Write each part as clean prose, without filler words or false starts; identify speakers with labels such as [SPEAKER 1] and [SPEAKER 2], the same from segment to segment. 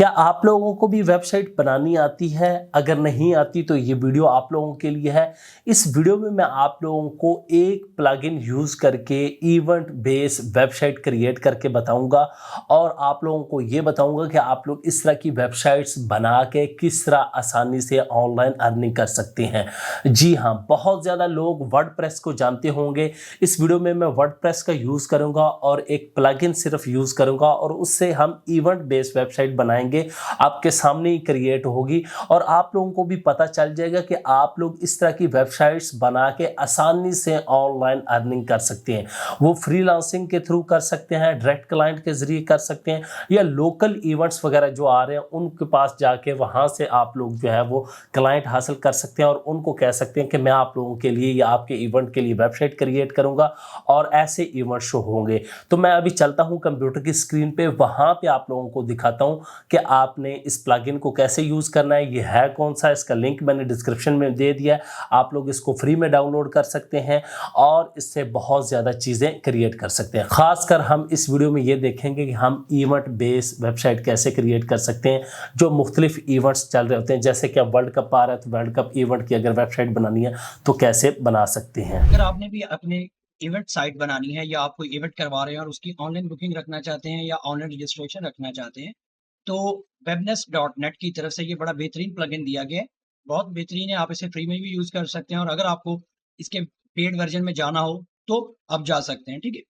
[SPEAKER 1] क्या आप लोगों को भी वेबसाइट बनानी आती है? अगर नहीं आती तो ये वीडियो आप लोगों के लिए है। इस वीडियो में मैं आप लोगों को एक प्लगइन यूज़ करके इवेंट बेस वेबसाइट क्रिएट करके बताऊंगा और आप लोगों को ये बताऊंगा कि आप लोग इस तरह की वेबसाइट्स बना के किस तरह आसानी से ऑनलाइन अर्निंग कर सकते हैं। जी हाँ, बहुत ज़्यादा लोग वर्डप्रेस को जानते होंगे। इस वीडियो में मैं वर्डप्रेस का यूज़ करूंगा और एक प्लगइन सिर्फ यूज़ करूंगा और उससे हम इवेंट बेस्ड वेबसाइट बनाएंगे। आपके सामने ही क्रिएट होगी और आप लोगों को भी पता चल जाएगा कि आप लोग इस तरह की वेबसाइट्स बना के आसानी से ऑनलाइन अर्निंग कर सकते हैं। वो फ्रीलांसिंग के थ्रू कर सकते हैं, डायरेक्ट क्लाइंट के जरिए कर सकते हैं या लोकल इवेंट्स वगैरह जो आ रहे हैं उनके पास जाके वहां से आप लोग जो है वो क्लाइंट हासिल कर सकते हैं और उनको कह सकते हैं कि मैं आप लोगों के लिए या आपके इवेंट के लिए वेबसाइट क्रिएट करूंगा और ऐसे इवेंट शो होंगे। तो मैं अभी चलता हूं कंप्यूटर की स्क्रीन पे, वहां पे आप लोगों को दिखाता हूं कि आपने इस प्लगइन को कैसे यूज करना है। ये है कौन सा, इसका लिंक मैंने डिस्क्रिप्शन में दे दिया है। आप लोग इसको फ्री में डाउनलोड कर सकते हैं और इससे बहुत ज्यादा चीजें क्रिएट कर सकते हैं। खासकर हम इस वीडियो में ये देखेंगे कि हम इवेंट बेस्ड वेबसाइट कैसे क्रिएट कर सकते हैं जो मुख्तलिफ इवेंट्स चल रहे होते हैं। जैसे कि वर्ल्ड कप आ रहा है तो वर्ल्ड कप इवेंट की अगर वेबसाइट बनानी है तो कैसे बना सकते हैं।
[SPEAKER 2] अगर आपने भी अपने इवेंट साइट बनानी है या आप कोई इवेंट करवा रहे हैं और उसकी ऑनलाइन बुकिंग रखना चाहते हैं या ऑनलाइन रजिस्ट्रेशन रखना चाहते हैं, तो webnest.net की तरफ से ये बड़ा बेहतरीन प्लगइन दिया गया है। बहुत बेहतरीन है, आप इसे फ्री में भी यूज़ कर सकते हैं और अगर आपको इसके पेड वर्ज़न में जाना हो, तो आप जा सकते हैं, ठीक है?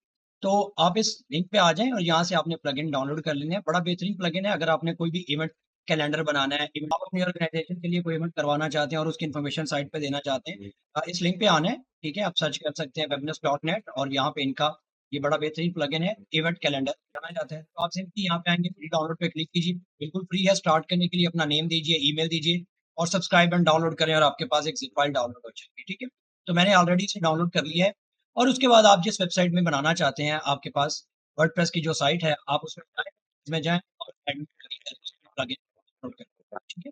[SPEAKER 2] तो आप इस लिंक पे आ जाएँ और यहाँ से आपने प्लगइन डाउनलोड कर लेना है। बड़ा बेहतरीन प्लगइन है, अगर आपने कोई भी इवेंट कैलेंडर बनाना है, इवेंट आप अपनी ऑर्गनाइज़ेशन के लिए कोई इवेंट करवाना चाहते हैं और उसकी इन्फॉर्मेशन साइट पे देना चाहते हैं, इस लिंक पे आना है, ठीक है? आप सर्च कर सकते हैं webnest.net और यहाँ पे इनका ये बड़ा बेहतरीन प्लगइन है, इवेंट कैलेंडर बनाया जाता है। तो आप सिंपली यहाँ पे आएँगे, फ्री डाउनलोड पे क्लिक कीजिए, बिल्कुल फ्री है। स्टार्ट करने के लिए अपना नेम दीजिए, ईमेल दीजिए और सब्सक्राइब एंड डाउनलोड करें और आपके पास एक ज़िप फाइल डाउनलोड हो जाएगी, ठीक है? तो मैंने ऑलरेडी इसे डाउनलोड कर लिया है और उसके बाद आप जिस वेबसाइट में बनाना चाहते हैं, आपके पास वर्डप्रेस की जो साइट है, आप उसमें जाएँ और एडमिन प्लगइन डाउनलोड करें, ठीक है?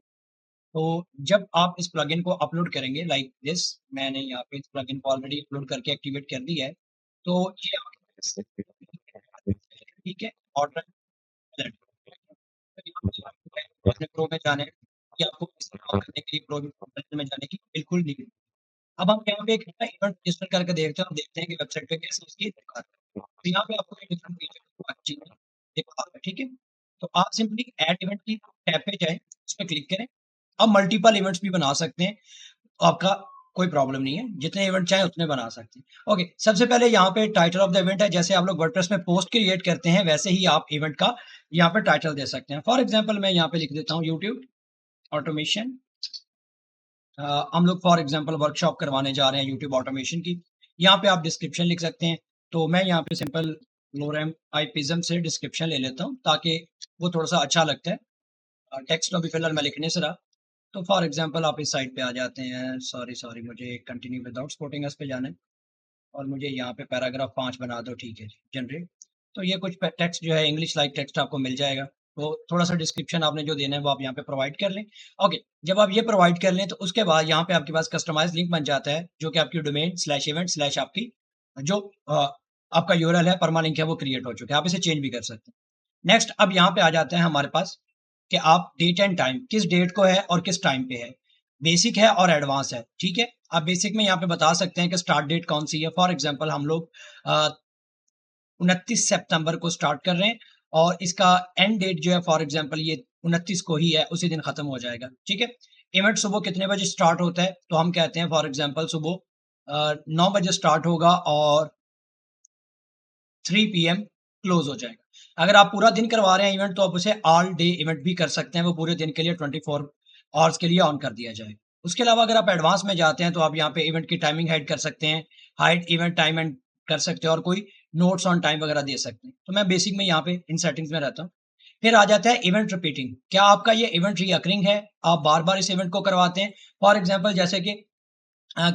[SPEAKER 2] तो जब आप इस प्लगइन को अपलोड करेंगे लाइक दिस, मैंने यहाँ पे इस प्लगइन को ऑलरेडी अपलोड करके एक्टिवेट कर दिया है। तो ये ठीक है, ऑर्डर अपने प्रो में जाना है कि आपको इस्तेमाल करने के लिए प्रो में जाने की बिल्कुल नहीं। अब हम यहाँ पे एक इवेंट रजिस्टर करके देखते हैं, हम देखते हैं कि वेबसाइट पे कैसे उसकी दिखा रहा है। तो यहाँ पे आपको एक डिफरेंट फीचर चाहिए दिखा रहा है, ठीक है? तो आप सिंपली ऐड इवेंट की टैब पे जाएँ, उस पे क्लिक करें। आप मल्टीपल इवेंट्स भी बना सकते हैं, आपका कोई प्रॉब्लम नहीं है, जितने इवेंट चाहें उतने बना सकते हैं। ओके, सबसे पहले यहाँ पे टाइटल ऑफ द इवेंट है, जैसे आप लोग वर्डप्रेस में पोस्ट क्रिएट करते हैं, वैसे ही आप इवेंट का यहाँ पे टाइटल दे सकते हैं। फॉर एग्ज़ाम्पल मैं यहाँ पे लिख देता हूँ यूट्यूब ऑटोमेशन। हम लोग फॉर एग्ज़ाम्पल वर्कशॉप करवाने जा रहे हैं यूट्यूब ऑटोमेशन की। यहाँ पे आप डिस्क्रिप्शन लिख सकते हैं, तो मैं यहाँ पे सिंपल लोरेम आइपिज़म से डिस्क्रिप्शन ले लेता हूँ, ताकि वो थोड़ा-सा अच्छा लगता है। टेक्स्ट तो अभी फिलहाल मैं लिखने से रहा। तो फॉर एग्ज़ाम्पल आप इस साइट पे आ जाते हैं, सॉरी मुझे कंटिन्यू विदाउट स्पॉटिंग अस पे जाना है और मुझे यहाँ पे पैराग्राफ 5 बना दो, ठीक है जी, जनरेट। तो ये कुछ टेक्स्ट जो है इंग्लिश लाइक टेक्स्ट आपको मिल जाएगा। तो थोड़ा-सा डिस्क्रिप्शन आपने जो देना है वो आप यहाँ पे प्रोवाइड कर लें। ओके, जब आप ये प्रोवाइड कर लें तो उसके बाद यहाँ पे आपके पास कस्टमाइज़ लिंक बन जाता है, जो कि आपकी डोमेन स्लैश इवेंट स्लैश आपकी जो आपका यूआरएल है, परमालिंक है, वो क्रिएट हो चुका है। आप इसे चेंज भी कर सकते हैं। नेक्स्ट अब यहाँ पे आ जाते हैं हमारे पास कि आप डेट एंड टाइम किस डेट को है और किस टाइम पे है। बेसिक है और एडवांस है, ठीक है? आप बेसिक में यहाँ पे बता सकते हैं कि स्टार्ट डेट कौन-सी है। फॉर एग्ज़ाम्पल हम लोग 29 सितंबर को स्टार्ट कर रहे हैं और इसका एंड डेट जो है फॉर एग्ज़ाम्पल ये 29 को ही है, उसी दिन खत्म हो जाएगा, ठीक है? इवेंट सुबह कितने बजे स्टार्ट होता है? तो हम कहते हैं फॉर एग्ज़ाम्पल सुबह 9 बजे स्टार्ट होगा और 3 पीएम क्लोज़ हो जाएगा। अगर आप पूरा दिन करवा रहे हैं इवेंट तो आप उसे ऑल डे इवेंट भी कर सकते हैं, वो पूरे दिन के लिए 24 हॉर्स के लिए ऑन कर दिया जाएगा। उसके अलावा अगर आप एडवांस में जाते हैं तो आप यहाँ पे इवेंट की टाइमिंग हाइड कर सकते हैं, हाइड इवेंट टाइम एंड कर सकते हैं और कोई नोट्स ऑन टाइम वगैरह दे सकते हैं। तो मैं बेसिक में यहाँ पे इन सेटिंग्स में रहता हूँ। फिर आ जाता है इवेंट रिपीटिंग। क्या आपका ये इवेंट रिकरिंग है? आप बार-बार इस इवेंट को करवाते हैं? फॉर एग्ज़ाम्पल जैसे कि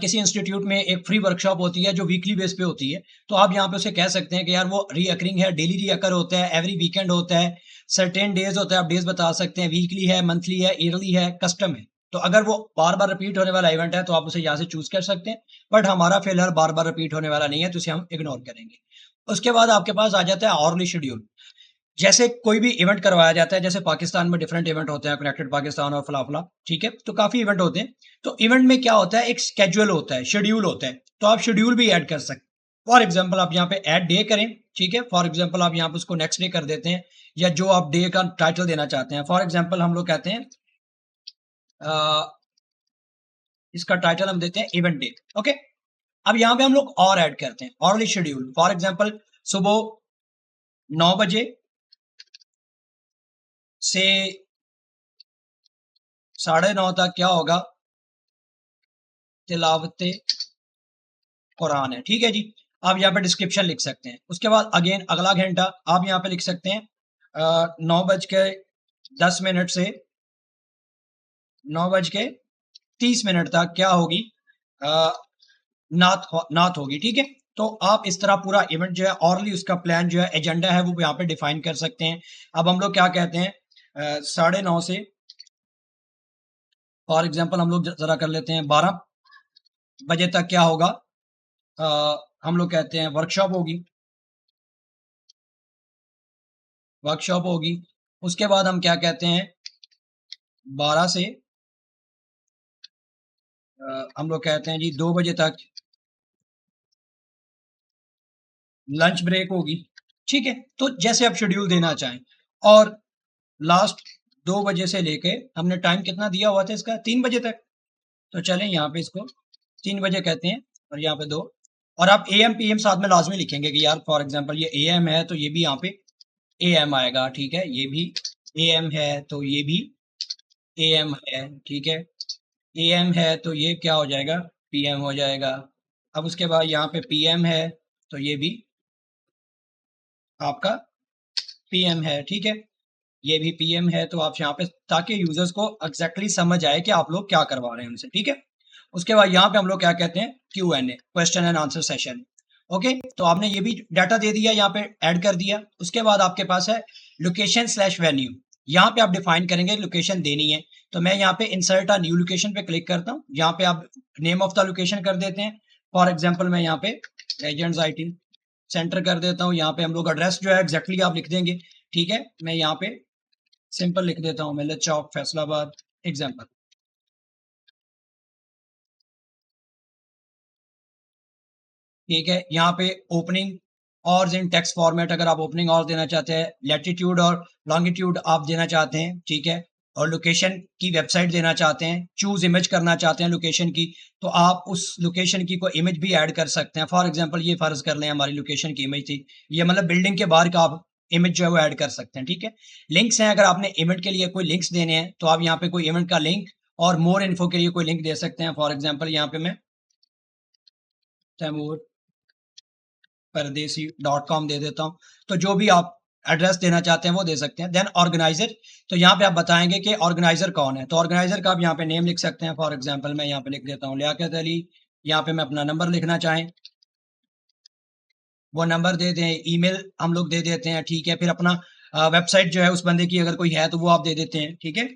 [SPEAKER 2] किसी इंस्टीट्यूट में एक फ्री वर्कशॉप होती है जो वीकली बेस पे होती है, तो आप यहाँ पे उसे कह सकते हैं कि यार वो रीअकरिंग है, डेली रीअकर होता है, एवरी वीकेंड होता है, सर्टेन डेज़ होता है, आप डेज़ बता सकते हैं, वीकली है, मंथली है, ईयरली है, कस्टम है। तो अगर वो बार-बार रिपीट होने वाला इवेंट है, तो आप उसे यहाँ से चूज़ कर सकते हैं, बट हमारा फिलहाल बार-बार रिपीट होने वाला नहीं है, तो इसे हम इग्नोर करेंगे। उसके बाद आपके पास आ जाता है आवरली शेड्यूल। जैसे कोई भी इवेंट करवाया जाता है, जैसे पाकिस्तान में डिफरेंट इवेंट होते हैं, कनेक्टेड पाकिस्तान और फला-फला, ठीक है? तो काफ़ी इवेंट होते हैं। तो इवेंट में क्या होता है, एक स्केड्यूल होता है, शेड्यूल होता है। तो आप शेड्यूल भी ऐड कर सकते हैं। फॉर एग्ज़ाम्पल आप यहाँ पे ऐड डे करें, ठीक है? फॉर एग्ज़ाम्पल आप यहाँ पे उसको नेक्स्ट डे कर देते हैं या जो आप डे का टाइटल देना चाहते हैं। फॉर एग्ज़ाम्पल हम लोग कहते हैं अ, इसका टाइटल हम देते हैं इवेंट डे, ओके? अब यहाँ पे हम लोग और ऐड करते हैं, ऑरली शेड्यूल। फॉर एग्ज़ाम्पल सुबह 9 बजे से 9:30 तक क्या होगा, तिलावत कुरान है, ठीक है जी। आप यहाँ पे डिस्क्रिप्शन लिख सकते हैं। उसके बाद अगेन अगला घंटा आप यहाँ पे लिख सकते हैं 9:10 से 9:30 तक क्या होगी, अ, नात होगी, ठीक है। तो आप इस तरह पूरा इवेंट जो है ऑरली उसका प्लान जो है एजेंडा है वो यहाँ पे डिफाइन कर सकते हैं। अब हम लोग क्या कहते हैं 9:30 से फॉर एग्जांपल हम लोग जरा कर लेते हैं 12 बजे तक क्या होगा, हम लोग कहते हैं वर्कशॉप होगी। उसके बाद हम क्या कहते हैं 12 से हम लोग कहते हैं जी 2 बजे तक लंच ब्रेक होगी, ठीक है। तो जैसे आप शेड्यूल देना चाहें। और लास्ट 2 बजे से लेके हमने टाइम कितना दिया हुआ था इसका 3 बजे तक। तो चलें यहाँ पे इसको 3 बजे कहते हैं और यहाँ पे 2। और आप एएम पीएम साथ में लाजमी लिखेंगे कि यार फॉर एग्जांपल ये एएम है तो ये भी यहाँ पे एएम आएगा, ठीक है। ये भी एएम है तो ये भी एएम है, ठीक है। एएम है तो ये क्या हो जाएगा, पीएम हो जाएगा। अब उसके बाद यहाँ पे पीएम है तो ये भी आपका पीएम है, ठीक है। ये भी पीएम है तो आप यहाँ पे ताकि यूजर्स को एग्जैक्टली समझ आए कि आप लोग क्या करवा रहे हैं उनसे, ठीक है। उसके बाद यहाँ पे हम लोग क्या कहते हैं Q&A, question and answer session, okay. तो आपने ये भी डाटा दे दिया, यहाँ पे ऐड कर दिया। उसके बाद आपके पास है लोकेशन स्लैश वेन्यू। यहाँ पे आप डिफाइन करेंगे लोकेशन देनी है। तो मैं यहाँ पे इंसर्ट अ न्यू लोकेशन पे क्लिक करता हूँ। यहाँ पे आप नेम ऑफ द लोकेशन कर देते हैं। फॉर एग्जाम्पल मैं यहाँ पे एजेंट्स IT सेंटर कर देता हूँ। यहाँ पे हम लोग एड्रेस जो है एग्जैक्टली आप लिख देंगे, ठीक है। मैं यहाँ पे सिंपल लिख देता हूँ, मिल्लत चौक फैसलाबाद एग्जाम्पल, ठीक है। यहाँ पे ओपनिंग और इन टेक्स्ट फॉर्मेट अगर आप ओपनिंग और देना चाहते हैं, लैटिट्यूड और लॉन्गिट्यूड आप देना चाहते हैं, ठीक है। और लोकेशन की वेबसाइट देना चाहते हैं, चूज इमेज करना चाहते हैं लोकेशन की, तो आप उस लोकेशन की कोई इमेज भी ऐड कर सकते हैं। फॉर एग्जांपल ये फर्ज कर लें हमारी लोकेशन की इमेज थी, ये मतलब बिल्डिंग के बाहर का आप इमेज जो है वो ऐड कर सकते हैं, ठीक है। लिंक्स हैं, अगर आपने इवेंट के लिए कोई लिंक्स देने हैं तो आप यहाँ पे कोई इवेंट का लिंक और मोर इन्फो के लिए कोई लिंक दे सकते हैं। फॉर एग्जाम्पल यहाँ पे मैं तैमूर परदेसी.com दे देता हूँ। तो जो भी आप एड्रेस देना चाहते हैं वो दे सकते हैं। देन ऑर्गेनाइजर, तो यहाँ पे आप बताएंगे कि ऑर्गेनाइजर कौन है। तो ऑर्गेनाइजर का आप यहाँ पे नेम लिख सकते हैं। फॉर एग्जांपल मैं यहाँ पे लिख देता हूँ लियाकत अली। यहाँ पे मैं अपना नंबर लिखना चाहें वो नंबर दे दें, ईमेल हम लोग दे देते हैं, ठीक है। फिर अपना वेबसाइट जो है उस बंदे की अगर कोई है तो वो आप दे देते हैं, ठीक है।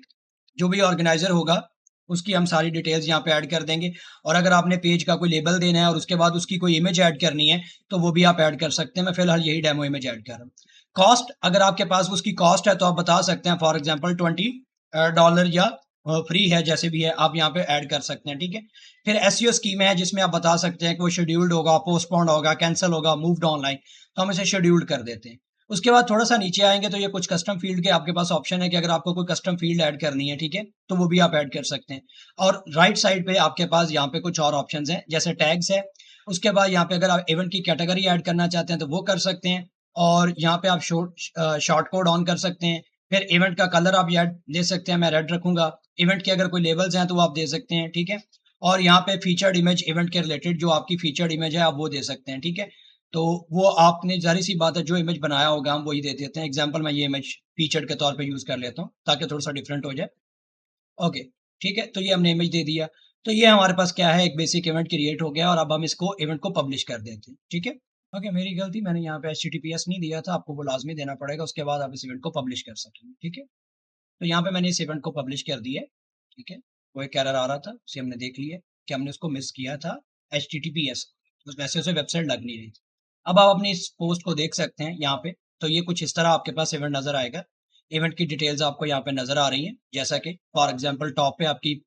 [SPEAKER 2] जो भी ऑर्गेनाइजर होगा उसकी हम सारी डिटेल्स यहाँ पे ऐड कर देंगे। और अगर आपने पेज का कोई लेबल देना है और उसके बाद उसकी कोई इमेज ऐड करनी है तो वो भी आप ऐड कर सकते हैं। मैं फिलहाल यही डेमो इमेज ऐड कर रहा हूँ। कॉस्ट, अगर आपके पास उसकी कॉस्ट है तो आप बता सकते हैं। फॉर एग्जांपल $20 या फ्री है, जैसे भी है आप यहाँ पे ऐड कर सकते हैं, ठीक है। फिर एसईओ स्कीम है जिसमें आप बता सकते हैं कि वो शेड्यूल्ड होगा, पोस्टपोन्ड होगा, कैंसिल होगा, मूव्ड ऑनलाइन, तो हम इसे शेड्यूल्ड कर देते हैं। उसके बाद थोड़ा सा नीचे आएंगे तो ये कुछ कस्टम फील्ड के आपके पास ऑप्शन है कि अगर आपको कोई कस्टम फील्ड ऐड करनी है, ठीक है, तो वो भी आप ऐड कर सकते हैं। और राइट साइड पे आपके पास यहाँ पे कुछ और ऑप्शंस हैं जैसे टैग्स है। उसके बाद यहाँ पे अगर आप इवेंट की कैटेगरी ऐड करना चाहते हैं तो वो कर सकते हैं। और यहाँ पे आप शॉर्ट कोड ऑन कर सकते हैं। फिर इवेंट का कलर आप ये दे सकते हैं, मैं रेड रखूंगा। इवेंट के अगर कोई लेबल्स हैं तो वो आप दे सकते हैं, ठीक है। और यहाँ पे फीचर्ड इमेज, इवेंट के रिलेटेड जो आपकी फीचर्ड इमेज है आप वो दे सकते हैं, ठीक है। तो वो आपने ज़ाहिर सी बात है जो इमेज बनाया होगा हम वही दे देते हैं। एग्जांपल मैं ये इमेज फीचर्ड के तौर पे यूज़ कर लेता हूँ ताकि थोड़ा सा डिफरेंट हो जाए। ओके, ठीक है। तो ये हमने इमेज दे दिया। तो ये हमारे पास क्या है, एक बेसिक इवेंट क्रिएट हो गया और अब हम इसको इवेंट को पब्लिश कर देते हैं, ठीक है। ओके, मेरी गलती, मैंने यहाँ पे HTTPS नहीं दिया था, आपको वो लाजमी देना पड़ेगा, उसके बाद आप इस इवेंट को पब्लिश कर सकेंगे, ठीक है। तो यहाँ पे मैंने इस इवेंट को पब्लिश कर दिया है, ठीक है। वो एक एरर आ रहा था, उसे हमने देख लिया कि हमने उसको मिस किया था HTTPS, वैसे उसे वेबसाइट लग नहीं रही थी। अब आप अपनी इस पोस्ट को देख सकते हैं यहाँ पे तो ये कुछ इस तरह आपके पास इवेंट नज़र आएगा। इवेंट की डिटेल्स आपको यहाँ पे नज़र आ रही हैं, जैसा कि फॉर एग्ज़ाम्पल टॉप पे आपकी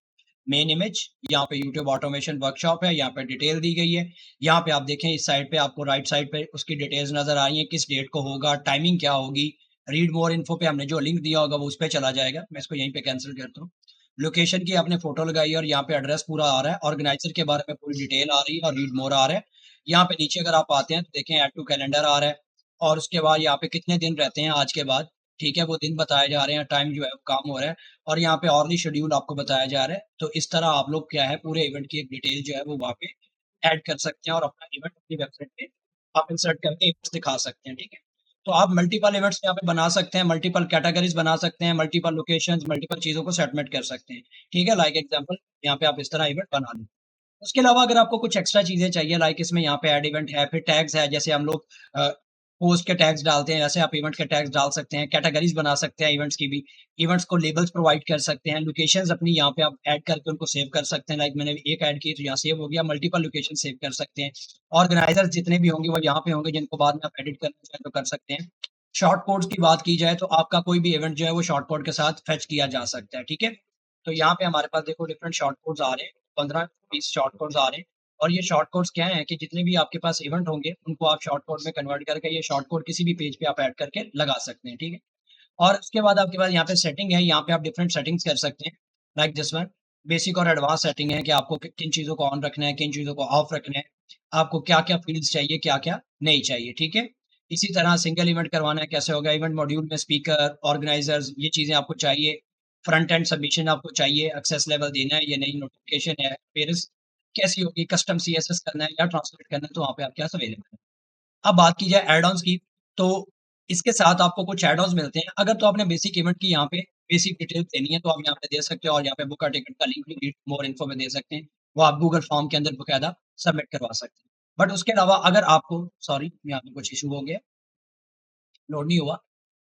[SPEAKER 2] मेन इमेज, यहाँ पे यूट्यूब ऑटोमेशन वर्कशॉप है, यहाँ पे डिटेल दी गई है। यहाँ पे आप देखें इस साइड पे आपको राइट साइड पे उसकी डिटेल्स नज़र आ रही हैं, किस डेट को होगा, टाइमिंग क्या होगी। रीड मोर इन्फो पे हमने जो लिंक दिया होगा वो उस पे चला जाएगा। मैं इसको यहीं पे कैंसल करता हूँ। लोकेशन की आपने फ़ोटो लगाई है और यहाँ पे एड्रेस पूरा आ रहा है। ऑर्गेनाइज़र के बारे में पूरी डिटेल आ रही है और रीड मोर आ रहा है। यहाँ पे नीचे अगर आप आते हैं तो देखें ऐड टू कैलेंडर आ रहा है और उसके बाद यहाँ पे कितने दिन रहते हैं आज के बाद, ठीक है? वो दिन बताए जा रहे हैं, टाइम जो है वो काम हो रहा है और यहाँ पे ऑर्ली शेड्यूल आपको बताया जा रहा है। तो इस तरह आप लोग क्या है पूरे इवेंट की एक डिटेल जो है वो वहाँ पे ऐड कर सकते हैं और अपना इवेंट अपनी वेबसाइट पे आप इंसर्ट करके इवेंट्स दिखा सकते हैं, ठीक है? तो आप मल्टीपल इवेंट्स यहाँ पे बना सकते हैं, मल्टीपल कैटेगरीज़ बना सकते हैं, मल्टीपल लोकेशंस, मल्टीपल चीज़ों को सेटमेंट कर सकते हैं, ठीक है? लाइक एग्ज़ाम्पल यहाँ पे आप इस तरह इवेंट बना लें। उसके अलावा अगर आपको कुछ एक्स्ट्रा चीज़ें चाहिए लाइक इसमें यहाँ पे ऐड इवेंट है, फिर टैग्स है, जैसे हम लोग पोस्ट के टैग्स डालते हैं, ऐसे आप इवेंट के टैग्स डाल सकते हैं, कैटेगरीज़ बना सकते हैं इवेंट्स की भी, इवेंट्स को लेबल्स प्रोवाइड कर सकते हैं, लोकेशंस अपनी यहाँ पे आप ऐड करके उनको सेव कर सकते हैं, लाइक मैंने एक ऐड की तो यहाँ सेव हो गया, मल्टीपल लोकेशन सेव कर सकते हैं। ऑर्गेनाइज़र्स जितने भी होंगे वो यहाँ पे होंगे, जिनको बाद में आप एडिट करना चाहें तो कर सकते हैं। शॉर्ट कोड्स की बात की जाए तो आपका कोई भी इवेंट जो है वो शॉर्ट कोड के साथ फेच किया जा सकता है, ठीक है? तो यहाँ पे हमारे पास देखो डिफरेंट शॉर्ट कोड्स आ रहे हैं, 15-20 शॉर्ट कोड्स आ रहे हैं और ये शॉर्ट कोड्स क्या हैं कि जितने भी आपके पास इवेंट होंगे, उनको आप शॉर्ट कोड में कन्वर्ट करके ये शॉर्ट कोड किसी भी पेज पे आप ऐड करके लगा सकते हैं, ठीक है? और उसके बाद आपके पास यहाँ पे सेटिंग है, यहाँ पे आप डिफरेंट सेटिंग्स कर सकते हैं, लाइक दिस वन। बेसिक और एडवांस सेटिंग है कि आपको किन चीज़ों को ऑन रखना है, किन चीज़ों को ऑफ रखना है, आपको क्या-क्या फ़ील्ड्स चाहिए, क्या-क्या नहीं चाहिए, ठीक है? इसी तरह सिंगल इवेंट करवाना है, कैसे होगा? इवेंट मॉड्यूल में स्पीकर, ऑर्गेनाइज़र्स ये चीज़ें आपको चाहिए, फ्रंट एंड सबमिशन आपको चाहिए, एक्सेस लेवल देना है या नहीं, नोटिफ़िकेशन है, फिर कैसी होगी, कस्टम सीएसएस करना है या ट्रांसलेट करना है, तो वहाँ पे आपके पास अवेलेबल है। अब बात की जाए ऐड ऑन्स की, तो इसके साथ आपको कुछ ऐड ऑन्स मिलते हैं। अगर तो आपने बेसिक इवेंट की यहाँ पे बेसिक डिटेल्स देनी है, तो आप यहाँ पे दे सकते हो और यहाँ पे बुक अ टिकट का लिंक भी रीड मोर इन्फो में दे सकते हैं। वो आप गूगल फॉर्म के अंदर बकायदा सबमिट करवा सकते हैं। बट उसके अलावा अगर आपको सॉरी यहाँ पे कुछ इश्यू हो गया, लोड नहीं हुआ।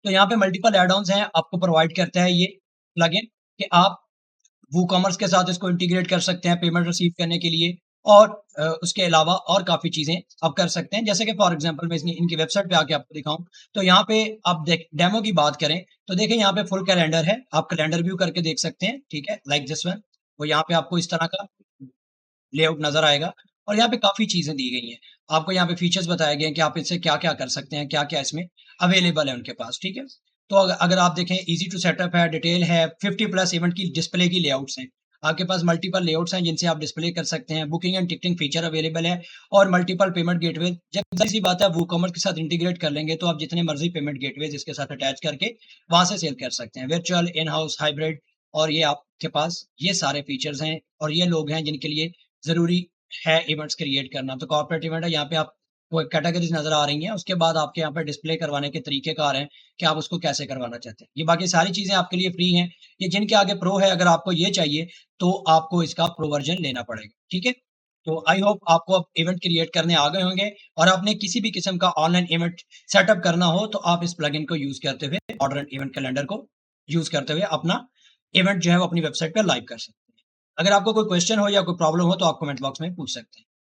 [SPEAKER 2] तो यहाँ पे मल्टीपल ऐड ऑन्स हैं, आपको प्रोवाइड करता है ये प्लगइन कि आप वूकॉमर्स के साथ इसको इंटीग्रेट कर सकते हैं पेमेंट रिसीव करने के लिए और उसके अलावा और काफ़ी चीज़ें आप कर सकते हैं। जैसे कि फॉर एग्ज़ाम्पल मैं इसकी इनकी वेबसाइट पे आके आपको दिखाऊँ, तो यहाँ पे आप देख डेमो की बात करें, तो देखिए यहाँ पे फुल कैलेंडर है, आप कैलेंडर व्यू करके देख सकते हैं, ठीक है? Like this one. वो यहाँ पे आपको इस तरह का लेआउट नज़र आएगा और यहाँ पे काफ़ी चीज़ें दी गई हैं। आपको यहाँ पे फीचर्स बताए गए हैं कि आप इससे क्या-क्या कर सकते हैं, क्या-क्या इसमें अवेलेबल है उनके पास, ठीक है? तो अगर आप देखें ईज़ी टू सेटअप है, डिटेल है, 50 प्लस इवेंट की डिस्प्ले की लेआउट्स हैं। आपके पास मल्टीपल लेआउट्स हैं जिनसे आप डिस्प्ले कर सकते हैं, booking and ticketing feature available है और मल्टीपल पेमेंट गेटवे जब ज़ाहिर-सी बात है आप वूकॉमर्स के साथ इंटीग्रेट कर लेंगे तो आप जितने मर्ज़ी पेमेंट गेटवेज़ इसके साथ अटैच करके वहाँ से सेल कर सकते हैं। वर्चुअल, इन हाउस, हाइब्रिड और ये आपके पास ये सारे फीचर्स हैं और ये लोग हैं जिनके लिए ज़रूरी है इवेंट्स क्रिएट करना। तो कॉर्पोरेट इवेंट है, यहाँ पे आप वो कैटेगरीज़ नज़र आ रही हैं, उसके बाद आपके यहाँ पे डिस्प्ले करवाने के तरीक़ेकार हैं कि आप उसको कैसे करवाना चाहते हैं। ये बाकी सारी चीज़ें आपके लिए फ्री हैं। ये जिनके आगे प्रो है, अगर आपको ये चाहिए, तो आपको इसका प्रो वर्ज़न लेना पड़ेगा, ठीक है? तो आई होप आपको अब इवेंट क्रिएट करने आ गए होंगे और आपने किसी भी किस्म का ऑनलाइन इवेंट सेटअप करना हो, तो आप इस प्लगइन को यूज़ करते हुए मॉडर्न इवेंट कैलेंडर को यूज़ करते हुए अपना इवेंट जो है वो अपनी वेबसाइट पे लाइव कर सकते हैं। अगर आपको कोई क्वेश्चन हो या कोई प्रॉब्लम हो, तो आप कमेंट बॉक्स में पूछ सकते हैं।